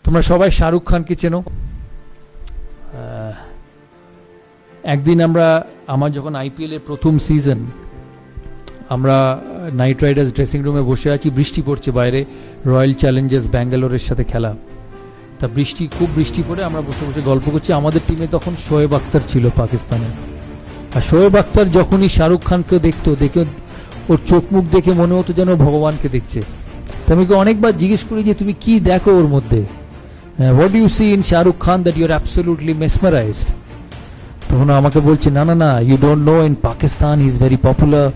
তোমরা সবাই শাহরুখ খানকে চেনো। একদিন আমার যখন আইপিএল এর প্রথম সিজন, আমরা নাইট রাইডার্স ড্রেসিং রুমে বসে আছি, বৃষ্টি পড়ছে বাইরে, রয়্যাল চ্যালেঞ্জার্স ব্যাঙ্গালোরের সাথে খেলা। তা খুব বৃষ্টি পড়ে আমরা বসে বসে গল্প করছি। আমাদের টিমে তখন শোয়েব আখতার ছিল পাকিস্তানে। আর শোয়েব আখতার যখনই শাহরুখ খানকে দেখে ওর চোখ মুখ দেখে মনে হতো যেন ভগবানকে দেখছে। তো আমি অনেকবার জিজ্ঞেস করি যে তুমি কি দেখো ওর মধ্যে, what do you see in Shahrukh Khan that you are absolutely mesmerised? তখন আমাকে বলছে না না না, you don't know, in Pakistan he is very popular,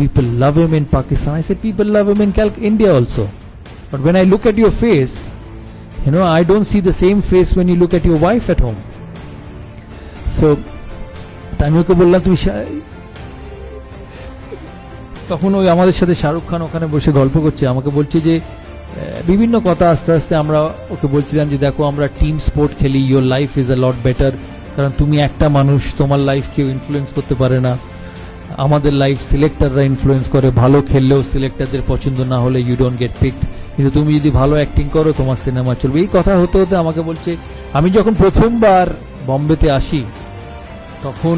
people love him in Pakistan. I said people love him in India also, but when I look at your face, I don't see the same face when you look at your wife at home. So আমি ওকে বললাম তুমি, তখন ওই আমাদের সাথে শাহরুখ খান ওখানে বসে গল্প করছে, আমাকে বলছে যে বিভিন্ন কথা। আস্তে আস্তে আমরা ওকে বলছিলাম যে দেখো আমরা টিম স্পোর্ট খেলি, your life is a lot better, কারণ তুমি একটা মানুষ, তোমার লাইফ কেউ ইনফ্লুয়েন্স করতে পারে না। আমাদের লাইফ সিলেক্টররা ইনফ্লুয়েন্স করে, ভালো খেললেও সিলেক্টরদের পছন্দ না হলে ইউ ডোন্ট গেট পিকড, কিন্তু তুমি যদি ভালো অ্যাক্টিং করো তোমার সিনেমা চলবে। এই কথা হতে হতে আমাকে বলছে আমি যখন প্রথমবার বম্বেতে আসি তখন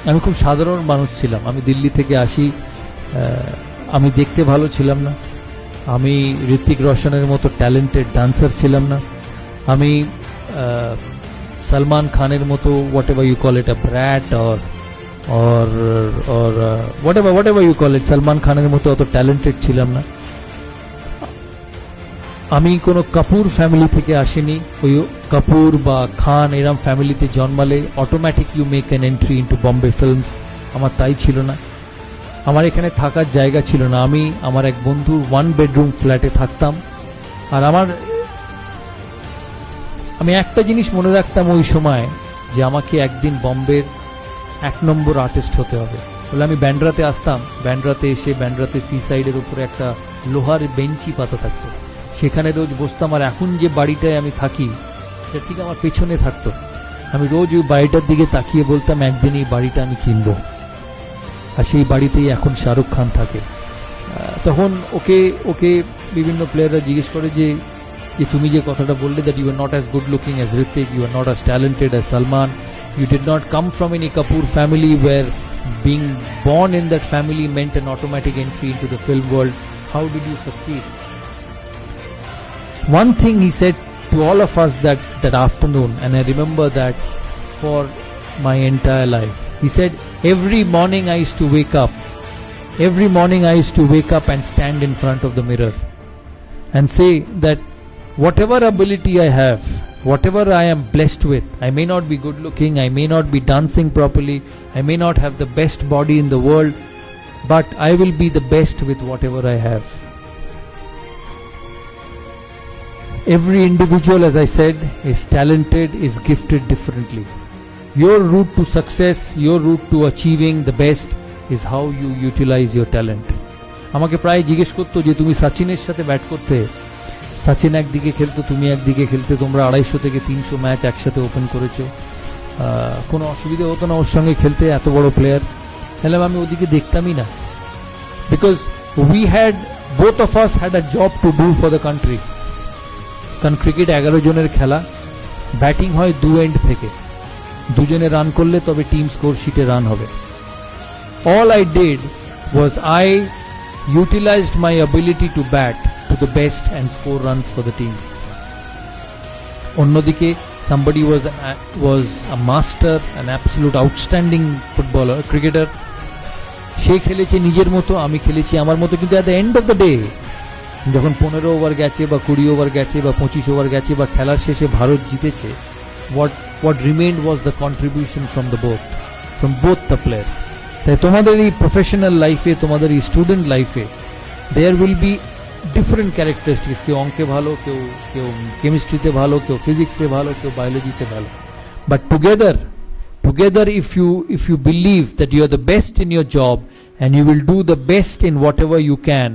আমি খুব সাধারণ মানুষ ছিলাম। আমি দিল্লি থেকে আসি, আমি দেখতে ভালো ছিলাম না, আমি ঋত্বিক রোশনের মতো ট্যালেন্টেড ডান্সার ছিলাম না, আমি সলমান খানের মতো whatever you call it a brat or whatever you call it, Salman খানের মতো অত ট্যালেন্টেড ছিলাম না। আমি কোনো কাপুর ফ্যামিলি থেকে আসিনি। ওই কাপুর বা খান এরম ফ্যামিলিতে জন্মালে automatic you make an entry into Bombay films, আমার তাই ছিল না। আমার এখানে থাকার জায়গা ছিল না। আমি আমার এক বন্ধুর 1 bedroom ফ্ল্যাটে থাকতাম। আর আমি একটা জিনিস মনে রাখতাম ওই সময়, যে আমাকে একদিন বম্বের 1 নম্বর আর্টিস্ট হতে হবে। বলে আমি ব্যান্ড্রাতে আসতাম, ব্যান্ড্রাতে সি সাইডের উপরে একটা লোহার বেঞ্চি পাতা থাকতো, সেখানে রোজ বসতাম। আর এখন যে বাড়িটায় আমি থাকি সেটা ঠিক আমার পেছনে থাকতো। আমি রোজ ওই বাড়িটার দিকে তাকিয়ে বলতাম একদিন এই বাড়িটা আমি কিনবো। আর সেই বাড়িতেই এখন শাহরুখ খান থাকে। তখন ওকে বিভিন্ন প্লেয়াররা জিজ্ঞেস করে যে তুমি যে কথাটা বললে, that you are not as good looking as Hrithik, you are not as talented as Salman, you did not come from any Kapoor family where being born in that family meant an automatic entry into the film world. How did you succeed? One thing he said to all of us that afternoon, and I remember that for my entire life. He said, every morning I used to wake up and stand in front of the mirror and say that whatever ability I have, whatever I am blessed with, I may not be good looking, I may not be dancing properly, I may not have the best body in the world, but I will be the best with whatever I have. Every individual, as I said, is talented, is gifted differently. Your route to success, your route to achieving the best is how you utilize your talent. আমাকে প্রায় জিজ্ঞেস করতো যে তুমি সচিনের সাথে bat করতে, সচিন একদিকে খেলতো, তুমি একদিকে খেলতে, তোমরা 250 থেকে 300 ম্যাচ একসাথে ওপেন করেছো, কোনো অসুবিধা হতো না ওর সঙ্গে খেলতে, এত বড় প্লেয়ার। তাহলে আমি ওদিকে দেখতামই না, because both of us had a job to do for the country. কারণ ক্রিকেট 11 জনের খেলা, ব্যাটিং হয় 2 এন্ড থেকে, 2 জনে রান করলে তবে টিম স্কোর শিটে রান হবে। All I did was I utilized my ability to bat to the best and score runs for the team. Onnodike somebody was a master, an absolute outstanding footballer, cricketer. She খেলেছে নিজের মতো, আমি খেলেছি আমার মতো, কিন্তু at the end of the day যখন 15 over গেছে বা 20 ওভার গেছে বা 25 ওভার গেছে বা খেলার শেষে ভারত জিতেছে, what remained was the contribution from both the players. তাই তোমাদের এই প্রফেশনাল লাইফে, তোমাদের এই স্টুডেন্ট লাইফে there will be different characteristics. কেউ অঙ্কে ভালো, কেউ কেমিস্ট্রিতে ভালো, কেউ ফিজিক্সে ভালো, কেউ বায়োলজিতে ভালো, but together if you believe that you are the best in your job and you will do the best in whatever you can,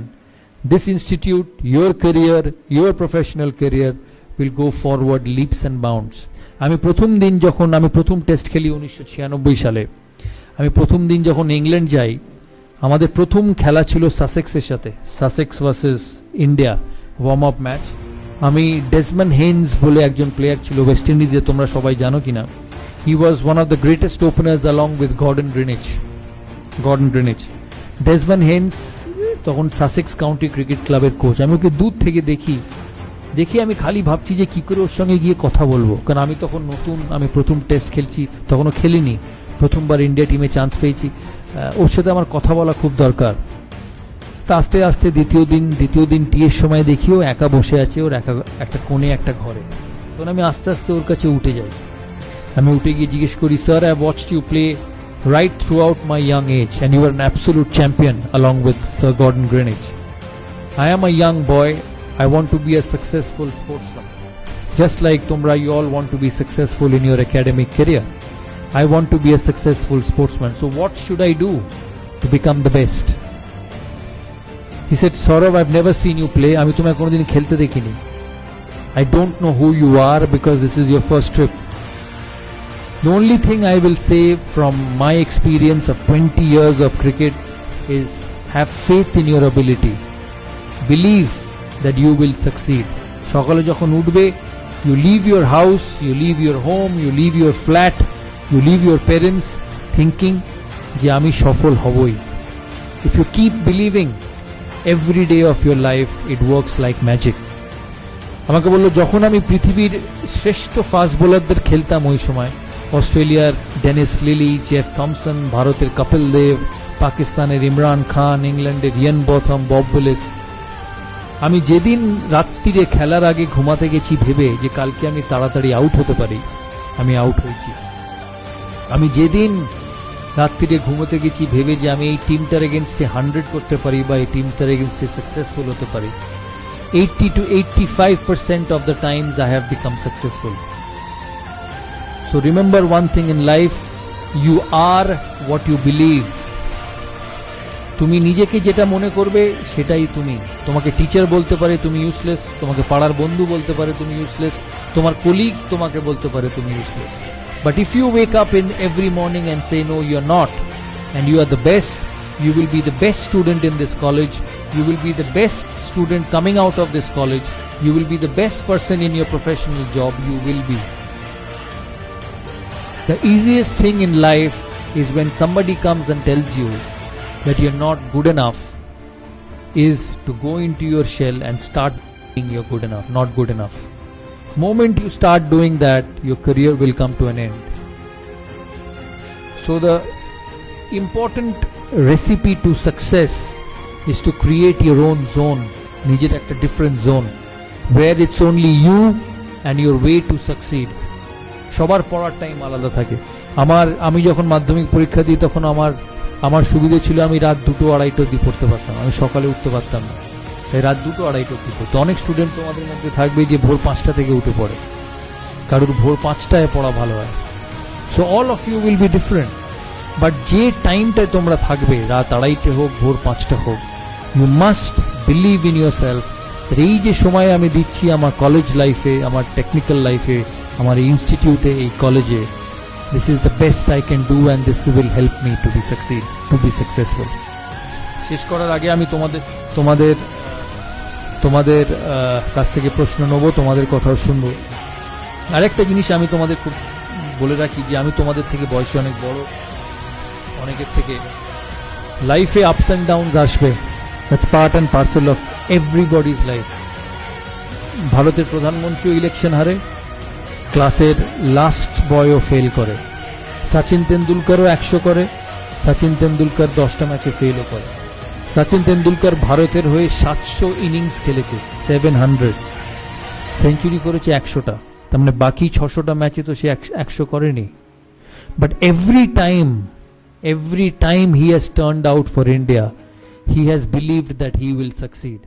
this institute, your career, your professional career will go forward leaps and bounds. আমি প্রথম test খেলি 1996 সালে, আমি প্রথম দিন যখন England যাই, আমাদের প্রথম খেলা ছিল সাসেক্সের সাথে, Sussex versus India, warm up match. আমি ডেসমন্ড হেইনস বলে একজন প্লেয়ার ছিল ওয়েস্ট ইন্ডিজে, তোমরা সবাই জানো কিনা। He was one of the greatest openers along with Gordon Greenidge. Desmond Haynes তখন সাসেক্স কাউন্টি ক্রিকেট ক্লাবের কোচ। আমি ওকে দূর থেকে দেখি আমি খালি ভাবছি যে কি করে ওর সঙ্গে গিয়ে কথা বলবো, কারণ আমি তখন নতুন, আমি প্রথম টেস্ট খেলছি, তখনও খেলিনি, প্রথমবার ইন্ডিয়া টিমে চান্স পেয়েছি। ওর সাথে আমার কথা বলা খুব দরকার। তা আস্তে আস্তে দ্বিতীয় দিন টিয়ের সময় দেখিও একা বসে আছে, ওর একটা কোণে একটা ঘরে। তখন আমি আস্তে আস্তে ওর কাছে উঠে যাই। আমি উঠে গিয়ে জিজ্ঞেস করি, sir, I watched you play right throughout my young age and you were an absolute champion along with Sir Gordon Greenwich. I am a young boy. I want to be a successful sportsman. Just like Tumra, you all want to be successful in your academic career. I want to be a successful sportsman. So what should I do to become the best? He said, Saurav, I've never seen you play. আমি তোমায় কোনোদিন খেলতে দেখিনি. I don't know who you are because this is your first trip. The only thing I will say from my experience of 20 years of cricket is have faith in your ability. Believe that you will succeed. সকালে যখন উঠবে, you leave your house, you leave your home, you leave your flat, you leave your parents thinking যে আমি সফল হবই. If you keep believing every day of your life, it works like magic. আমাকে বললো, যখন আমি পৃথিবীর শ্রেষ্ঠ ফাস্ট বোলারদের খেলতাম ওই সময়, অস্ট্রেলিয়ার ডেনিস লিলি, জেফ থমসন, ভারতের কপিল দেব, পাকিস্তানের ইমরান খান, ইংল্যান্ডের ইয়ান বথম, বব উইলিস, আমি যেদিন রাত্রিরে খেলার আগে ঘুমাতে গেছি ভেবে যে কালকে আমি তাড়াতাড়ি আউট হতে পারি, আমি আউট হয়েছি। আমি যেদিন রাত্রিরে ঘুমোতে গেছি ভেবে যে আমি এই টিমটার এগেনস্টে 100 করতে পারি বা এই টিমটার এগেনস্টে সাকসেসফুল হতে পারি, 80 to 85% of the times I have become successful. So remember one thing in life, you are what you believe. তুমি নিজেকে যেটা মনে করবে সেটাই তুমি। তোমাকে টিচার বলতে পারে তুমি ইউজলেস, তোমাকে পাড়ার বন্ধু বলতে পারে তুমি ইউজলেস, তোমার কলিগ তোমাকে বলতে পারে তুমি useless. But if you wake up in every morning and say no, you are not, and you are the best, you will be the best student in this college, you will be the best student coming out of this college, you will be the best person in your professional job, you will be. The easiest thing in life is when somebody comes and tells you that you're not good enough, is to go into your shell and start being you're good enough, not good enough. Moment you start doing that, your career will come to an end. So the important recipe to success is to create your own zone, নিজের একটা different zone, where it's only you and your way to succeed. সবার পড়ার time আলাদা থাকে। আমি যখন মাধ্যমিক পরীক্ষা দিই তখন আমার সুবিধে ছিল আমি রাত 2-2-2:30 অবধি পড়তে পারতাম, আমি সকালে উঠতে পারতাম না, তাই রাত 2-2-2:30 অবধি পড়তো। অনেক স্টুডেন্ট তোমাদের মধ্যে থাকবে যে ভোর 5টা থেকে উঠে পড়ে, কারোর ভোর 5টায় পড়া ভালো হয়। So all of you will be different, but যে টাইমটায় তোমরা থাকবে, রাত 2:30 হোক ভোর 5টা হোক, you must believe in yourself. এই যে সময় আমি দিচ্ছি আমার কলেজ লাইফে, আমার টেকনিক্যাল লাইফে, আমার ইনস্টিটিউটে, এই কলেজে, this is the best I can do and this will help me to be successful. শেষ করার আগে আমি তোমাদের কাছ থেকে প্রশ্ন নেব, তোমাদের কথাও শুনবো। আরেকটা জিনিস আমি তোমাদের খুব বলে রাখি যে আমি তোমাদের থেকে বয়সে অনেক বড়, অনেকের থেকে লাইফে আপস অ্যান্ড ডাউনস আসবে, that's part and parcel of everybody's life. ভারতের প্রধানমন্ত্রীও ইলেকশন হারে, ক্লাসের লাস্ট বয়ও ফেল করে, সচিন তেন্ডুলকারও 100 করে, সচিন তেন্ডুলকার 10টা ম্যাচে ফেলও করে। সচিন তেন্ডুলকার ভারতের হয়ে 700 ইনিংস খেলেছে, 700 সেঞ্চুরি করেছে 100টা, তার মানে বাকি 600টা ম্যাচে তো সে 100 করেনি। But every time he has turned out for India, he has believed that he will succeed.